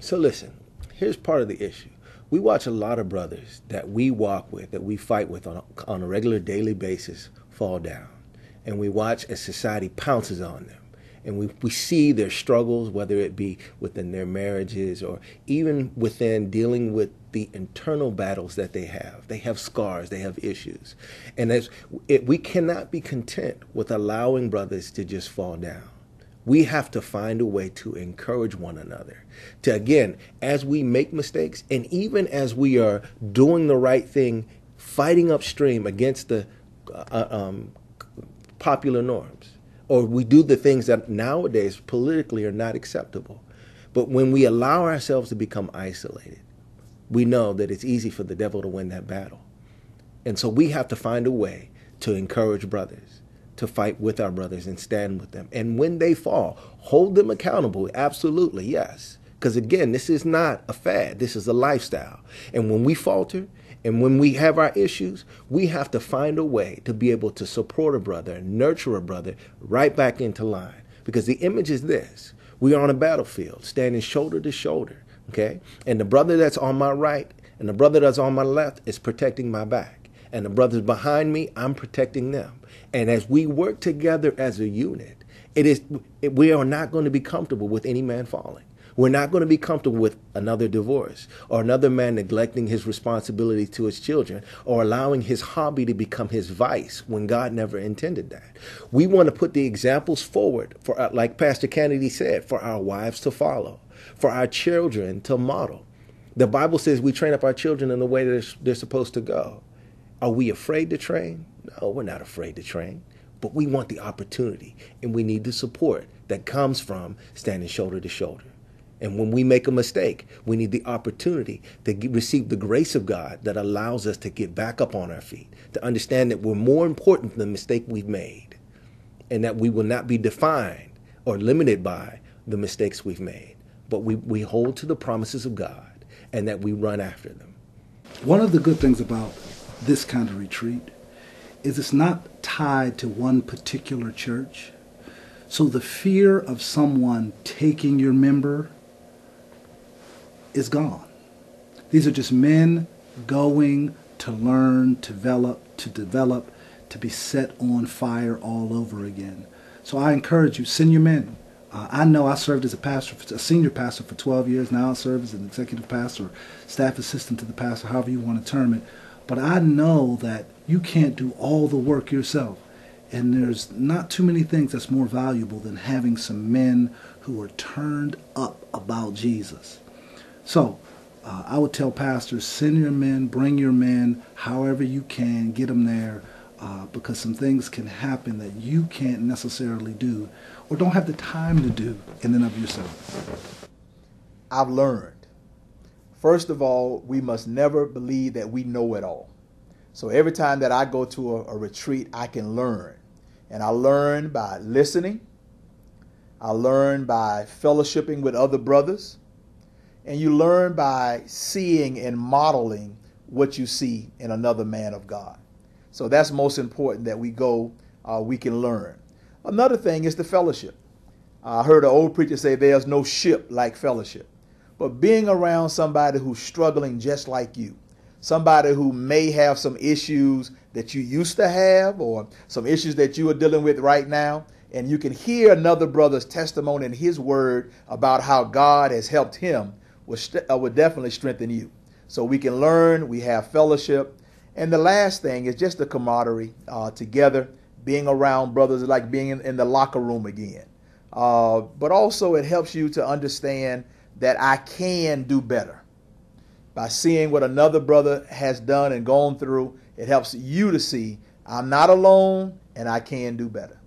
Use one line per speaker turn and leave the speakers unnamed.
So listen, here's part of the issue. We watch a lot of brothers that we walk with, that we fight with on a regular daily basis fall down. And we watch as society pounces on them. And we see their struggles, whether it be within their marriages or even within dealing with the internal battles that they have. They have scars, they have issues. And we cannot be content with allowing brothers to just fall down. We have to find a way to encourage one another. To, again, as we make mistakes and even as we are doing the right thing, fighting upstream against the popular norms, or we do the things that nowadays politically are not acceptable. But when we allow ourselves to become isolated, we know that it's easy for the devil to win that battle. And so we have to find a way to encourage brothers, to fight with our brothers and stand with them. And when they fall, hold them accountable. Absolutely, yes. Because again, this is not a fad. This is a lifestyle. And when we falter and when we have our issues, we have to find a way to be able to support a brother, nurture a brother right back into line. Because the image is this. We are on a battlefield, standing shoulder to shoulder, okay? And the brother that's on my right and the brother that's on my left is protecting my back. And the brothers behind me, I'm protecting them. And as we work together as a unit, we are not going to be comfortable with any man falling. We're not going to be comfortable with another divorce or another man neglecting his responsibility to his children or allowing his hobby to become his vice when God never intended that. We want to put the examples forward for, like Pastor Kennedy said, for our wives to follow, for our children to model. The Bible says we train up our children in the way that they're supposed to go. Are we afraid to train? No, we're not afraid to train. But we want the opportunity and we need the support that comes from standing shoulder to shoulder. And when we make a mistake, we need the opportunity to receive the grace of God that allows us to get back up on our feet, to understand that we're more important than the mistake we've made, and that we will not be defined or limited by the mistakes we've made. But we hold to the promises of God and that we run after them.
One of the good things about this kind of retreat is it's not tied to one particular church. So the fear of someone taking your member is gone. These are just men going to learn, to develop, to be set on fire all over again. So I encourage you, send your men. I know I served as a senior pastor for 12 years. Now I serve as an executive pastor, staff assistant to the pastor, however you want to term it. But I know that you can't do all the work yourself. And there's not too many things that's more valuable than having some men who are turned up about Jesus. So I would tell pastors, send your men, bring your men, however you can, get them there, because some things can happen that you can't necessarily do or don't have the time to do in and of yourself.
I've learned, first of all, we must never believe that we know it all. So every time that I go to a retreat, I can learn. And I learn by listening. I learn by fellowshipping with other brothers. And you learn by seeing and modeling what you see in another man of God. So that's most important, that we go, we can learn. Another thing is the fellowship. I heard an old preacher say there's no ship like fellowship. But being around somebody who's struggling just like you, somebody who may have some issues that you used to have or some issues that you are dealing with right now, and you can hear another brother's testimony and his word about how God has helped him, would definitely strengthen you. So we can learn, we have fellowship. And the last thing is just the camaraderie together. Being around brothers is like being in the locker room again. But also it helps you to understand that I can do better. By seeing what another brother has done and gone through, it helps you to see I'm not alone and I can do better.